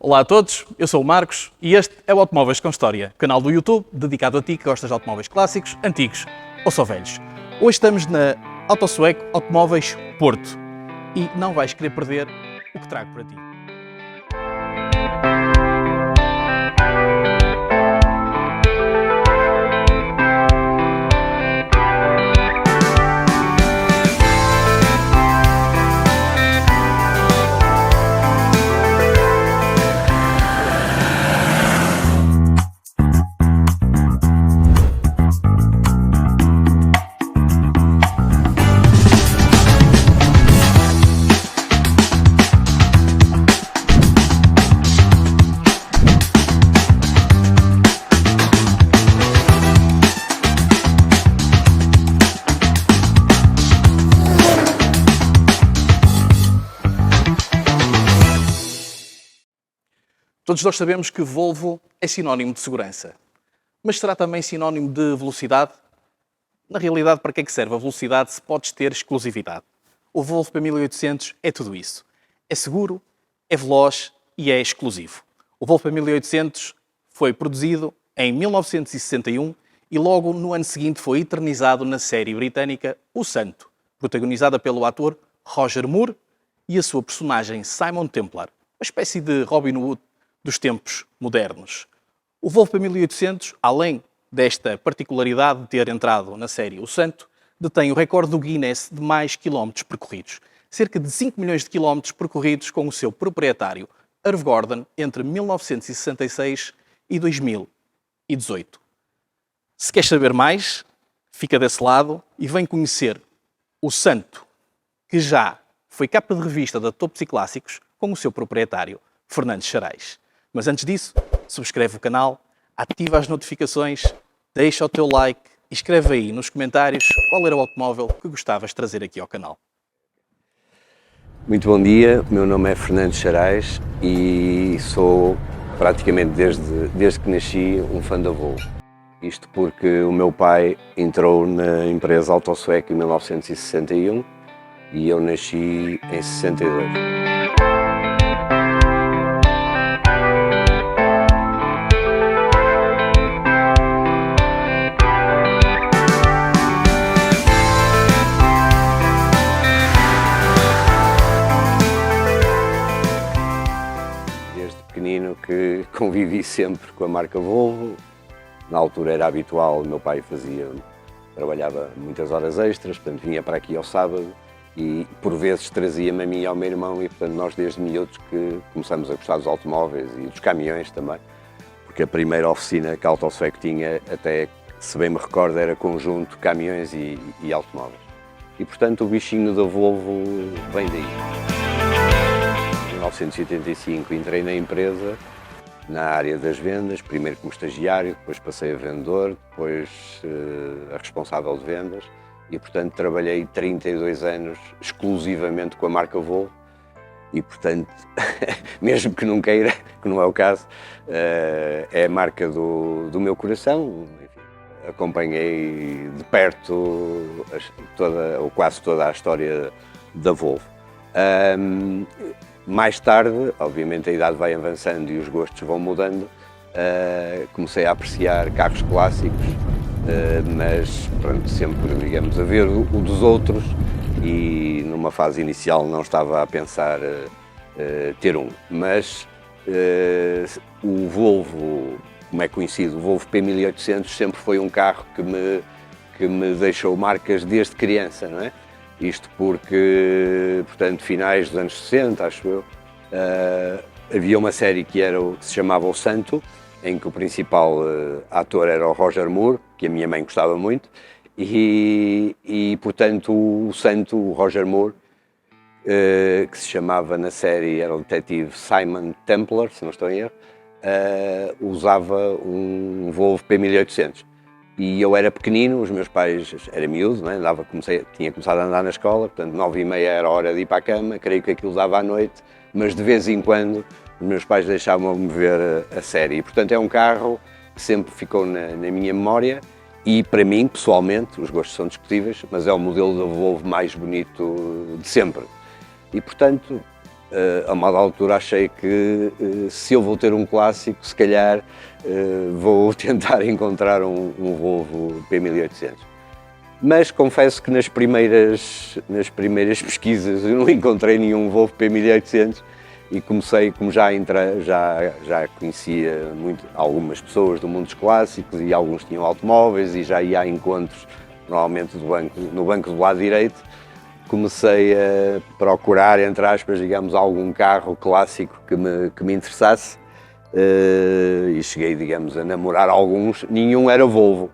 Olá a todos, eu sou o Marcos e este é o Automóveis com História, canal do YouTube dedicado a ti que gostas de automóveis clássicos, antigos ou só velhos. Hoje estamos na Autosueco Automóveis Porto e não vais querer perder o que trago para ti. Todos nós sabemos que Volvo é sinónimo de segurança, mas será também sinónimo de velocidade? Na realidade, para que é que serve a velocidade se podes ter exclusividade? O Volvo P1800 é tudo isso. É seguro, é veloz e é exclusivo. O Volvo P1800 foi produzido em 1961 e logo no ano seguinte foi eternizado na série britânica O Santo, protagonizada pelo ator Roger Moore e a sua personagem Simon Templar, uma espécie de Robin Hood dos tempos modernos. O Volvo P1800, além desta particularidade de ter entrado na série O Santo, detém o recorde do Guinness de mais quilómetros percorridos. Cerca de 5 milhões de quilómetros percorridos com o seu proprietário, Irv Gordon, entre 1966 e 2018. Se queres saber mais, fica desse lado e vem conhecer O Santo, que já foi capa de revista da Topos e Clássicos com o seu proprietário, Fernando Charais. Mas antes disso, subscreve o canal, ativa as notificações, deixa o teu like e escreve aí nos comentários qual era o automóvel que gostavas de trazer aqui ao canal. Muito bom dia, o meu nome é Fernando Charais e sou praticamente desde que nasci um fã da Volvo. Isto porque o meu pai entrou na empresa Autosueco em 1961 e eu nasci em 62. Que convivi sempre com a marca Volvo. Na altura era habitual, o meu pai trabalhava muitas horas extras, portanto vinha para aqui ao sábado e por vezes trazia-me a mim e ao meu irmão e portanto nós desde miúdos que começamos a gostar dos automóveis e dos caminhões também, porque a primeira oficina que a Autosueco tinha, até se bem me recordo, era conjunto caminhões e automóveis. E portanto o bichinho da Volvo vem daí. Em 1985 entrei na empresa na área das vendas, primeiro como estagiário, depois passei a vendedor, depois a responsável de vendas e portanto trabalhei 32 anos exclusivamente com a marca Volvo e portanto, mesmo que não queira, que não é o caso, é a marca do meu coração. Enfim, acompanhei de perto quase toda a história da Volvo. Mais tarde, obviamente a idade vai avançando e os gostos vão mudando, comecei a apreciar carros clássicos, mas pronto, sempre, digamos, a ver o dos outros e numa fase inicial não estava a pensar ter um. Mas o Volvo, como é conhecido, o Volvo P1800 sempre foi um carro que me deixou marcas desde criança, não é? Isto porque, portanto, finais dos anos 60, acho eu, havia uma série que se chamava O Santo, em que o principal ator era o Roger Moore, que a minha mãe gostava muito, e portanto, o Santo, o Roger Moore, que se chamava na série, era o detetive Simon Templar, se não estou em erro, usava um Volvo P1800. E eu era pequenino, os meus pais, era miúdo, não é? Tinha começado a andar na escola, portanto 9h30 era a hora de ir para a cama, creio que aquilo dava à noite, mas de vez em quando os meus pais deixavam-me ver a série. E, portanto é um carro que sempre ficou na minha memória e para mim, pessoalmente, os gostos são discutíveis, mas é o modelo da Volvo mais bonito de sempre. E portanto a uma dada altura achei que se eu vou ter um clássico, se calhar vou tentar encontrar um Volvo P1800. Mas confesso que nas primeiras pesquisas eu não encontrei nenhum Volvo P1800 e comecei, como já conhecia algumas pessoas do mundo dos clássicos e alguns tinham automóveis e já ia a encontros, normalmente no banco do lado direito, comecei a procurar, entre aspas, digamos, algum carro clássico que me interessasse e cheguei, digamos, a namorar alguns, nenhum era Volvo.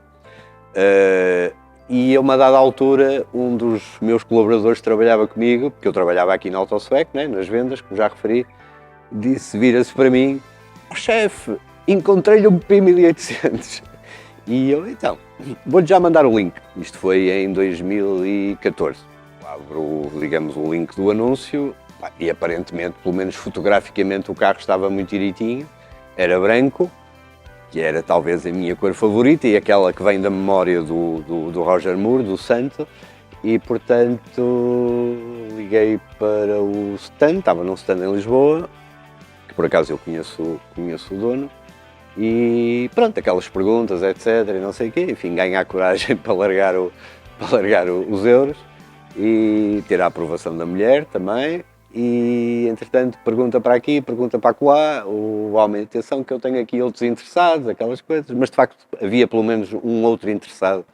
E a uma dada altura, um dos meus colaboradores que trabalhava comigo, porque eu trabalhava aqui na Autoswec, né, nas vendas, como já referi, vira-se para mim: oh, chefe, encontrei-lhe um P1800. E eu, então, vou-lhe já mandar o link. Isto foi em 2014. Abro, digamos, o link do anúncio e aparentemente, pelo menos fotograficamente, o carro estava muito direitinho, era branco, que era talvez a minha cor favorita e aquela que vem da memória do Roger Moore, do Santo, e portanto liguei para o stand, estava num stand em Lisboa, que por acaso eu conheço o dono, e pronto, aquelas perguntas, etc, e não sei o quê, enfim, ganhar coragem para largar os euros e ter a aprovação da mulher também. E, entretanto, pergunta para aqui, pergunta para acolá, o homem, atenção que eu tenho aqui outros interessados, aquelas coisas, mas de facto havia pelo menos um outro interessado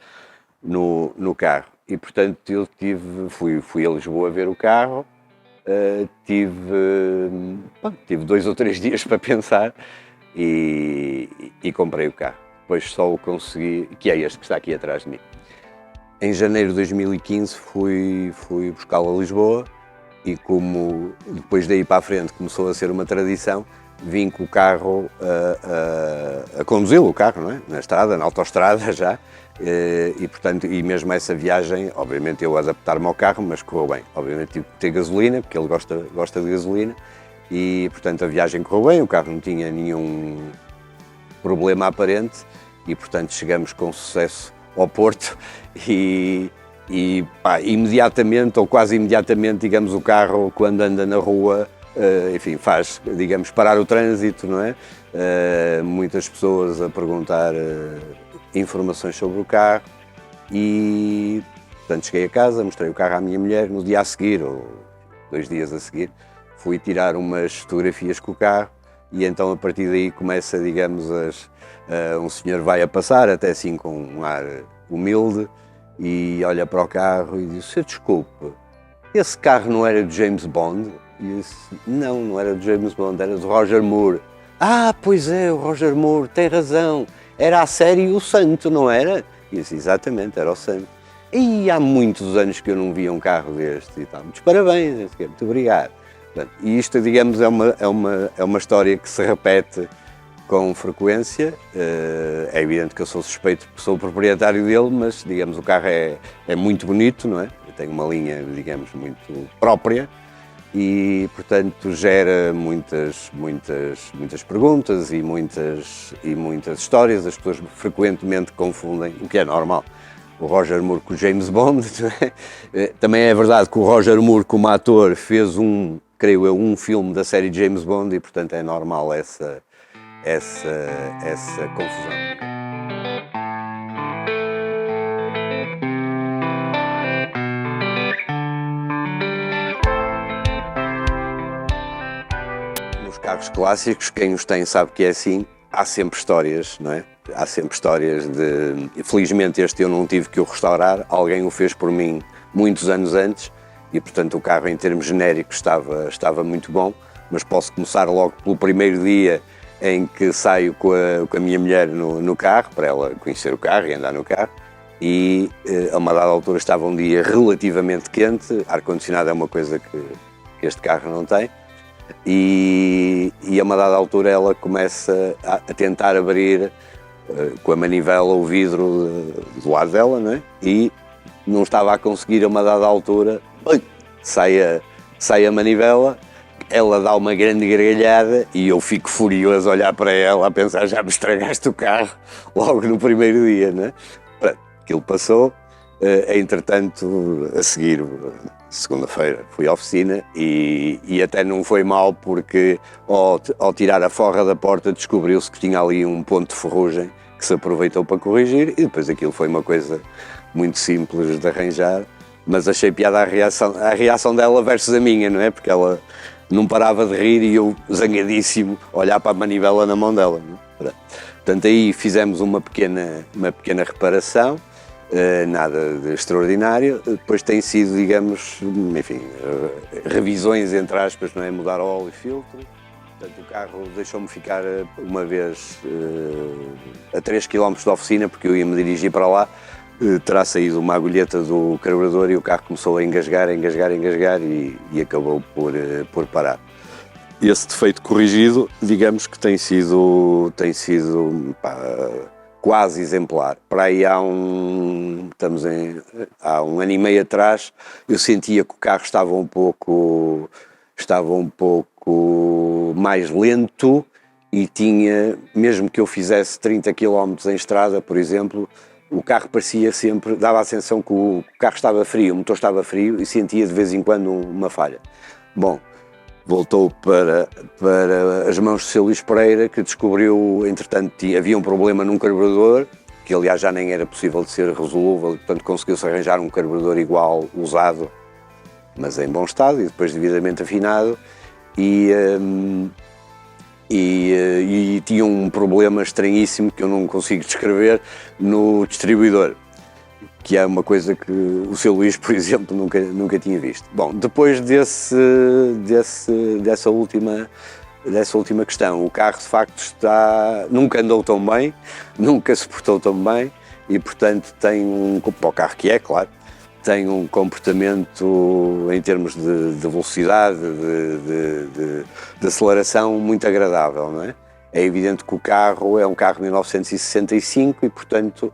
no carro. E, portanto, eu fui a Lisboa ver o carro, tive 2 ou 3 dias para pensar e comprei o carro. Depois só o consegui, que é este que está aqui atrás de mim. Em janeiro de 2015 fui buscá-lo a Lisboa. E como depois daí para a frente começou a ser uma tradição, vim com o carro a conduzi-lo, o carro, não é? Na estrada, na autoestrada já, e portanto, e mesmo essa viagem, obviamente eu adaptar-me ao carro, mas correu bem. Obviamente tive que ter gasolina, porque ele gosta de gasolina, e portanto a viagem correu bem, o carro não tinha nenhum problema aparente, e portanto chegamos com sucesso ao Porto, e imediatamente ou quase imediatamente, digamos, o carro quando anda na rua, enfim, faz, digamos, parar o trânsito, não é? Muitas pessoas a perguntar informações sobre o carro e, portanto, cheguei a casa, mostrei o carro à minha mulher, no dia a seguir, ou 2 dias a seguir, fui tirar umas fotografias com o carro e então a partir daí começa, digamos, um senhor vai a passar, até assim com um ar humilde, e olha para o carro e diz: "Senhor, desculpe, esse carro não era de James Bond?" E eu disse: não era de James Bond, era de Roger Moore." "Ah, pois é, o Roger Moore, tem razão, era a série O Santo, não era?" E eu disse: "Exatamente, era o Santo." "E há muitos anos que eu não via um carro deste e tal." "Muitos parabéns, muito obrigado." E isto, digamos, é uma história que se repete com frequência. É evidente que eu sou suspeito porque sou o proprietário dele, mas, digamos, o carro é muito bonito, não é? Tem uma linha, digamos, muito própria e, portanto, gera muitas perguntas e muitas histórias. As pessoas frequentemente confundem, o que é normal, o Roger Moore com o James Bond, não é? Também é verdade que o Roger Moore, como ator, fez creio eu, um filme da série James Bond e, portanto, é normal essa confusão. Nos carros clássicos, quem os tem sabe que é assim, há sempre histórias, não é? Há sempre histórias de... Felizmente este eu não tive que o restaurar, alguém o fez por mim muitos anos antes e, portanto, o carro em termos genéricos estava muito bom, mas posso começar logo pelo primeiro dia em que saio com a minha mulher no carro, para ela conhecer o carro e andar no carro, e a uma dada altura estava um dia relativamente quente, ar-condicionado é uma coisa que este carro não tem, e a uma dada altura ela começa a tentar abrir com a manivela o vidro do lado dela, não é? E não estava a conseguir. A uma dada altura sai a manivela, ela dá uma grande gargalhada e eu fico furioso a olhar para ela, a pensar: já me estragaste o carro logo no primeiro dia, não é? Aquilo passou, entretanto, a seguir segunda-feira fui à oficina e até não foi mal porque ao tirar a forra da porta descobriu-se que tinha ali um ponto de ferrugem que se aproveitou para corrigir e depois aquilo foi uma coisa muito simples de arranjar, mas achei piada a reação dela versus a minha, não é? Porque ela não parava de rir e eu, zangadíssimo, olhar para a manivela na mão dela. Não é? Portanto, aí fizemos uma pequena reparação, nada de extraordinário. Depois tem sido, digamos, enfim, revisões entre aspas, não é? Mudar óleo e filtro. Portanto, o carro deixou-me ficar uma vez a 3 km da oficina, porque eu ia me dirigir para lá. Terá saído uma agulheta do carburador e o carro começou a engasgar e acabou por parar. Esse defeito corrigido, digamos que tem sido quase exemplar. Para aí há um ano e meio atrás, eu sentia que o carro estava um pouco mais lento e tinha, mesmo que eu fizesse 30 km em estrada, por exemplo, o carro parecia sempre, dava a sensação que o carro estava frio, o motor estava frio e sentia de vez em quando uma falha. Bom, voltou para as mãos de Sr. Luís Pereira, que descobriu, entretanto, havia um problema num carburador, que aliás já nem era possível de ser resolúvel, e portanto conseguiu-se arranjar um carburador igual, usado, mas em bom estado e depois devidamente afinado, e tinha um problema estranhíssimo que eu não consigo descrever no distribuidor, que é uma coisa que o Sr. Luís, por exemplo, nunca tinha visto. Bom, depois dessa última questão, o carro de facto nunca andou tão bem, nunca se portou tão bem e portanto tem para o carro que é, claro, tem um comportamento em termos de velocidade, de aceleração muito agradável, não é? É evidente que o carro é um carro de 1965 e, portanto,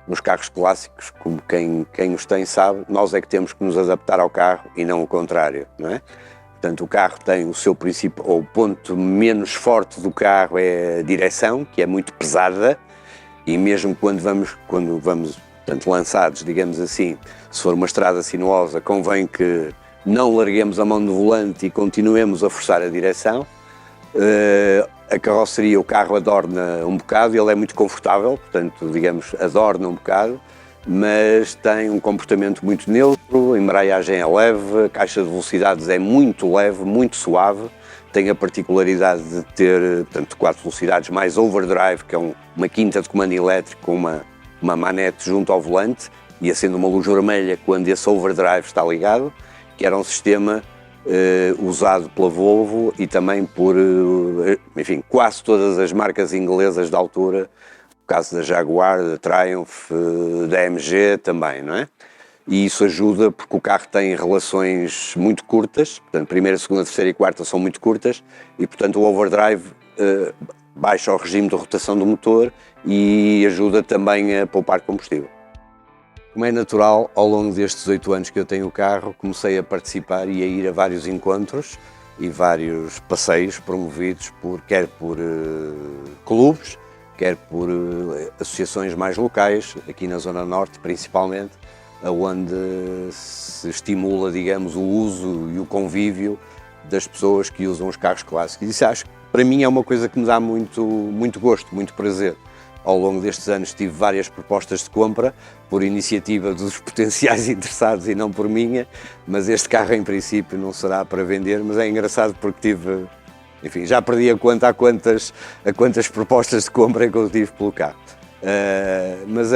nos carros clássicos, como quem os tem sabe, nós é que temos que nos adaptar ao carro e não o contrário, não é? Portanto, o carro tem o seu princípio, ou o ponto menos forte do carro é a direção, que é muito pesada, e mesmo quando vamos portanto, lançados, digamos assim, se for uma estrada sinuosa, convém que não larguemos a mão do volante e continuemos a forçar a direção. A carroceria, o carro adorna um bocado, ele é muito confortável, portanto, digamos, adorna um bocado, mas tem um comportamento muito neutro, a embreagem é leve, a caixa de velocidades é muito leve, muito suave, tem a particularidade de ter, portanto, 4 velocidades mais overdrive, que é uma quinta de comando elétrico com uma manete junto ao volante e acende uma luz vermelha quando esse overdrive está ligado, que era um sistema usado pela Volvo e também por, enfim, quase todas as marcas inglesas da altura, no caso da Jaguar, da Triumph, da AMG também, não é? E isso ajuda porque o carro tem relações muito curtas, portanto, primeira, segunda, terceira e quarta são muito curtas e, portanto, o overdrive baixa o regime de rotação do motor e ajuda também a poupar combustível. Como é natural, ao longo destes 8 anos que eu tenho o carro, comecei a participar e a ir a vários encontros e vários passeios promovidos quer por clubes, quer por associações mais locais, aqui na Zona Norte principalmente, onde se estimula, digamos, o uso e o convívio das pessoas que usam os carros clássicos. Isso acho que para mim é uma coisa que me dá muito gosto, muito prazer. Ao longo destes anos tive várias propostas de compra por iniciativa dos potenciais interessados e não por minha, mas este carro em princípio não será para vender, mas é engraçado porque enfim, já perdi a conta a quantas propostas de compra que eu tive pelo carro. Mas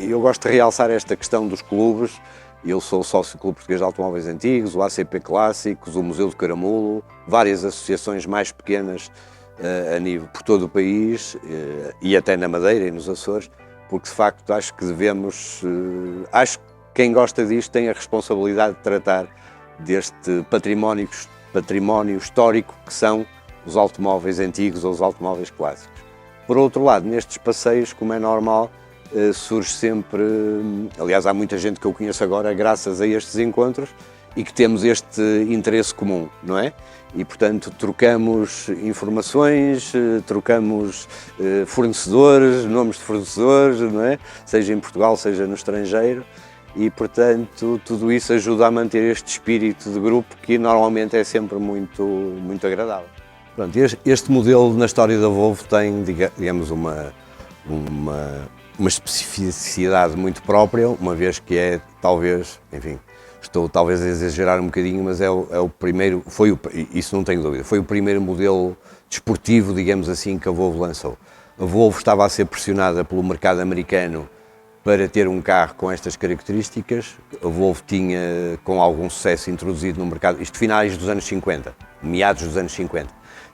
eu gosto de realçar esta questão dos clubes. Eu sou sócio do Clube Português de Automóveis Antigos, o ACP Clássicos, o Museu de Caramulo, várias associações mais pequenas a nível por todo o país e até na Madeira e nos Açores, porque de facto acho que acho que quem gosta disto tem a responsabilidade de tratar deste património histórico que são os automóveis antigos ou os automóveis clássicos. Por outro lado, nestes passeios, como é normal, surge sempre, aliás há muita gente que eu conheço agora graças a estes encontros e que temos este interesse comum, não é? E portanto trocamos informações, trocamos fornecedores, nomes de fornecedores, não é? Seja em Portugal, seja no estrangeiro, e, portanto, tudo isso ajuda a manter este espírito de grupo que normalmente é sempre muito agradável. Pronto, este modelo na história da Volvo tem, digamos, uma especificidade muito própria, uma vez que é, talvez, enfim, estou talvez a exagerar um bocadinho, mas é o primeiro, isso não tenho dúvida, foi o primeiro modelo desportivo, digamos assim, que a Volvo lançou. A Volvo estava a ser pressionada pelo mercado americano para ter um carro com estas características. A Volvo tinha, com algum sucesso, introduzido no mercado, isto finais dos anos 50, meados dos anos 50,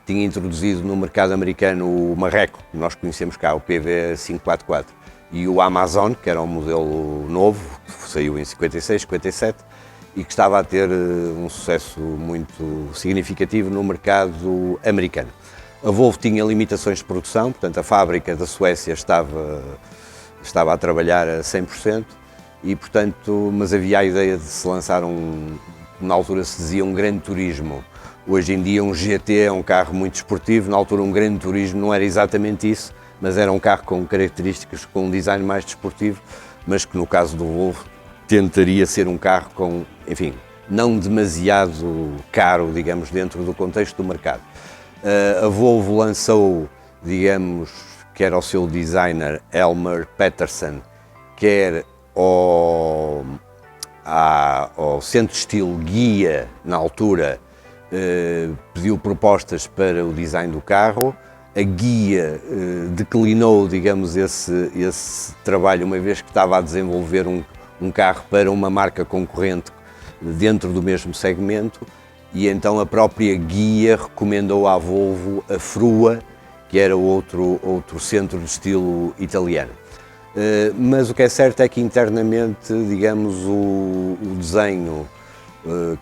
tinha introduzido no mercado americano o Marreco, que nós conhecemos cá, o PV544, e o Amazon, que era um modelo novo, que saiu em 56, 57, e que estava a ter um sucesso muito significativo no mercado americano. A Volvo tinha limitações de produção, portanto a fábrica da Suécia estava a trabalhar a 100%, e portanto, mas havia a ideia de se lançar na altura se dizia um grande turismo. Hoje em dia um GT é um carro muito esportivo, na altura um grande turismo não era exatamente isso, mas era um carro com características, com um design mais desportivo, mas que no caso do Volvo tentaria ser um carro com, enfim, não demasiado caro, digamos, dentro do contexto do mercado. A Volvo lançou, digamos, quer ao seu designer Elmer Peterson, quer ao centro estilo guia, na altura, pediu propostas para o design do carro. A guia declinou, digamos, esse trabalho, uma vez que estava a desenvolver um carro para uma marca concorrente dentro do mesmo segmento, e então a própria guia recomendou à Volvo a Frua, que era outro centro de estilo italiano. Mas o que é certo é que internamente, digamos, o desenho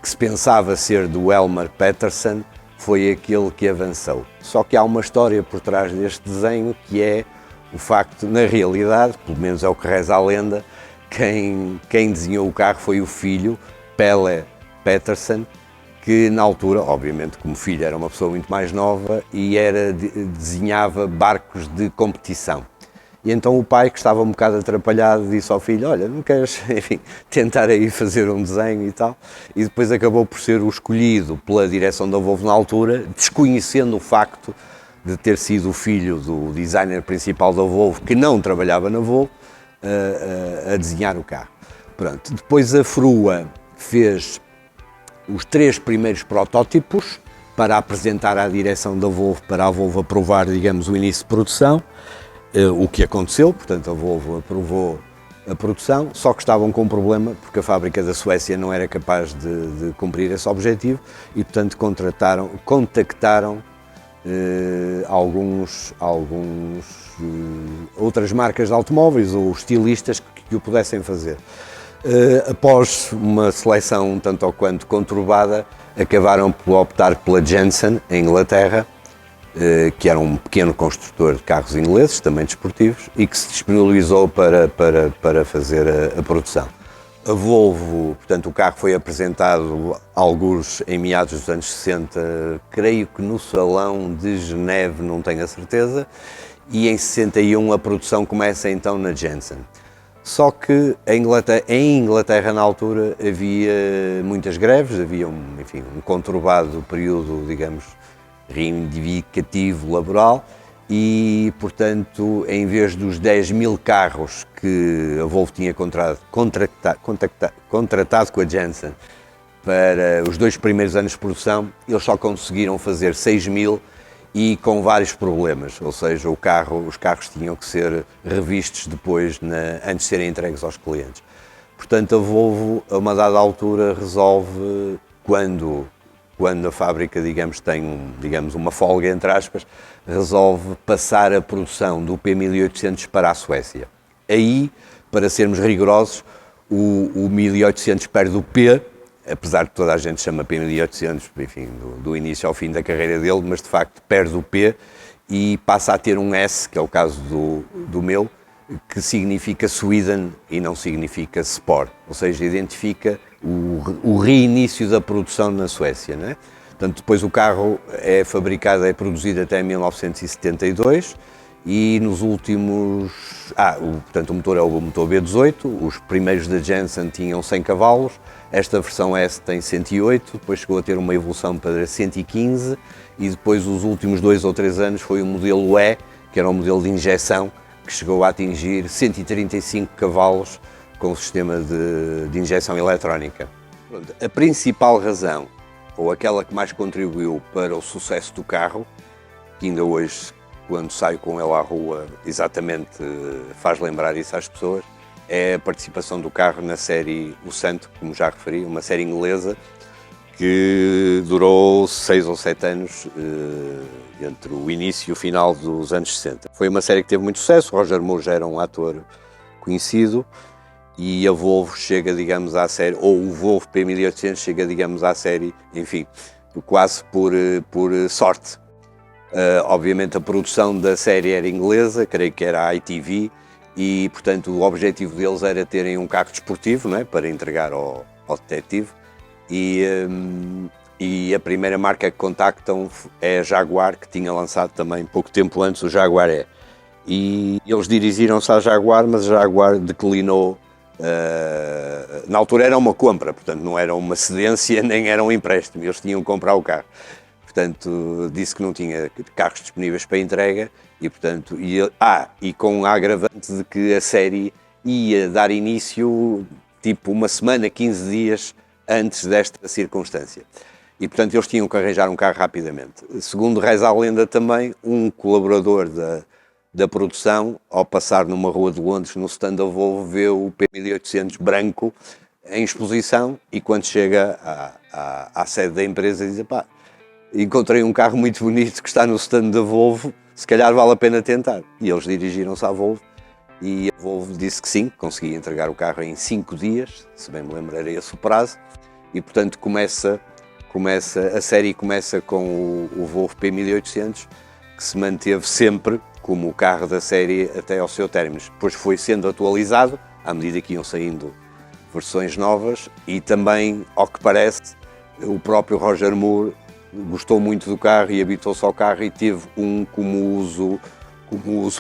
que se pensava ser do Elmer Peterson foi aquele que avançou. Só que há uma história por trás deste desenho, que é o facto, na realidade, pelo menos é o que reza a lenda, quem desenhou o carro foi o filho, Pelle Peterson, que na altura, obviamente como filho era uma pessoa muito mais nova e desenhava barcos de competição. E então o pai, que estava um bocado atrapalhado, disse ao filho: olha, não queres, enfim, tentar aí fazer um desenho e tal? E depois acabou por ser o escolhido pela direção da Volvo na altura, desconhecendo o facto de ter sido o filho do designer principal da Volvo, que não trabalhava na Volvo, a desenhar o carro. Pronto, depois a Frua fez os 3 primeiros protótipos para apresentar à direção da Volvo, para a Volvo aprovar, digamos, o início de produção, o que aconteceu, portanto a Volvo aprovou a produção, só que estavam com um problema, porque a fábrica da Suécia não era capaz de cumprir esse objetivo e, portanto, contactaram outras marcas de automóveis ou estilistas que o pudessem fazer. Após uma seleção um tanto ou quanto conturbada, acabaram por optar pela Jensen, em Inglaterra, que era um pequeno construtor de carros ingleses, também desportivos, e que se disponibilizou para fazer a produção. A Volvo, portanto, o carro foi apresentado alguns em meados dos anos 60, creio que no Salão de Geneve, não tenho a certeza, e em 61 a produção começa então na Jensen. Só que em Inglaterra, na altura, havia muitas greves, havia um conturbado período, digamos, reivindicativo laboral e, portanto, em vez dos 10.000 carros que a Volvo tinha contratado com a Jensen para os 2 primeiros anos de produção, eles só conseguiram fazer 6.000 e com vários problemas, ou seja, os carros tinham que ser revistos depois, antes de serem entregues aos clientes. Portanto, a Volvo, a uma dada altura, resolve, quando a fábrica, digamos, tem uma folga, entre aspas, resolve passar a produção do P1800 para a Suécia. Aí, para sermos rigorosos, o 1800 perde o P, apesar de toda a gente chama P1800, enfim, do início ao fim da carreira dele, mas de facto perde o P e passa a ter um S, que é o caso do meu, que significa Sweden e não significa Sport, ou seja, identifica o reinício da produção na Suécia, não é? Portanto, depois o carro é produzido até 1972 e nos últimos... portanto, o motor é o motor B18, os primeiros da Jensen tinham 100 cavalos, esta versão S tem 108, depois chegou a ter uma evolução para 115 e depois os últimos 2 ou 3 anos foi o modelo E, que era um modelo de injeção, que chegou a atingir 135 cavalos com o sistema de injeção eletrónica. A principal razão, ou aquela que mais contribuiu para o sucesso do carro, que ainda hoje, quando saio com ele à rua, exatamente faz lembrar isso às pessoas, é a participação do carro na série O Santo, como já referi, uma série inglesa que durou 6 ou 7 anos entre o início e o final dos anos 60. Foi uma série que teve muito sucesso, Roger Moore já era um ator conhecido e a Volvo chega, digamos, à série, ou o Volvo P1800 chega, digamos, à série, enfim, quase por sorte. Obviamente a produção da série era inglesa, creio que era a ITV, e portanto o objetivo deles era terem um carro desportivo, não é? Para entregar ao detetive, e a primeira marca que contactam é a Jaguar, que tinha lançado também pouco tempo antes o Jaguar E. E eles dirigiram-se à Jaguar, mas a Jaguar declinou. Na altura era uma compra, portanto não era uma cedência nem era um empréstimo, eles tinham que comprar o carro. Portanto, disse que não tinha carros disponíveis para entrega e, portanto, e com a agravante de que a série ia dar início tipo uma semana, 15 dias antes desta circunstância. E, portanto, eles tinham que arranjar um carro rapidamente. Segundo reza a lenda também, um colaborador da produção, ao passar numa rua de Londres, no stand da Volvo, vê o P1800 branco em exposição e quando chega à sede da empresa diz: pá, encontrei um carro muito bonito que está no stand da Volvo, se calhar vale a pena tentar. E eles dirigiram-se à Volvo e a Volvo disse que sim, conseguia entregar o carro em 5 dias, se bem me lembro era esse o prazo, e portanto a série começa com o Volvo P1800, que se manteve sempre como o carro da série até ao seu término. Depois foi sendo atualizado, à medida que iam saindo versões novas, e também, ao que parece, o próprio Roger Moore gostou muito do carro e habitou-se ao carro e teve como uso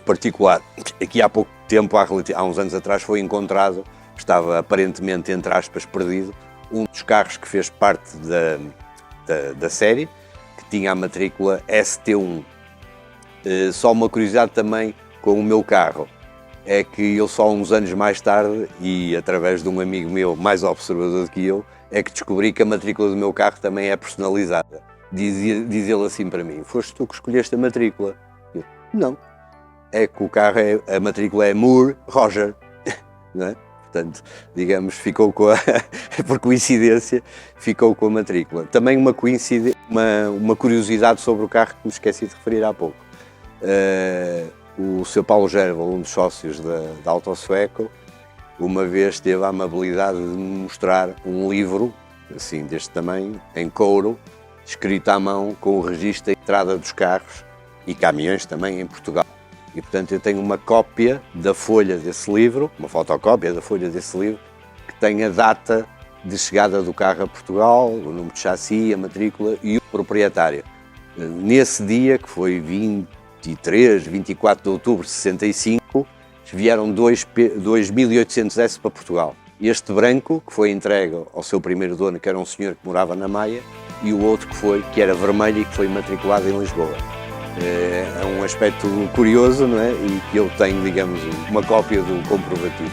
particular. Aqui há pouco tempo, há uns anos atrás, foi encontrado, estava aparentemente, entre aspas, perdido, um dos carros que fez parte da série, que tinha a matrícula ST1. Só uma curiosidade também com o meu carro, é que eu só uns anos mais tarde, e através de um amigo meu mais observador do que eu, é que descobri que a matrícula do meu carro também é personalizada. Diz ele assim para mim: foste tu que escolheste a matrícula? Eu: não, é que o carro, a matrícula é Moore Roger, não é? Portanto, digamos, ficou com por coincidência, ficou com a matrícula. Também uma curiosidade sobre o carro que me esqueci de referir há pouco. O Sr. Paulo Gerval, um dos sócios da Auto Sueco, uma vez teve a amabilidade de me mostrar um livro, assim deste tamanho, em couro, escrito à mão com o registro da entrada dos carros e caminhões também em Portugal. E portanto eu tenho uma cópia da folha desse livro, uma fotocópia da folha desse livro, que tem a data de chegada do carro a Portugal, o número de chassi, a matrícula e o proprietário. Nesse dia, que foi 24 de outubro de 65, vieram dois 1800S para Portugal. Este branco, que foi entregue ao seu primeiro dono, que era um senhor que morava na Maia, e o outro que era vermelho e que foi matriculado em Lisboa. É um aspecto curioso, não é? E que eu tenho, digamos, uma cópia do comprovativo.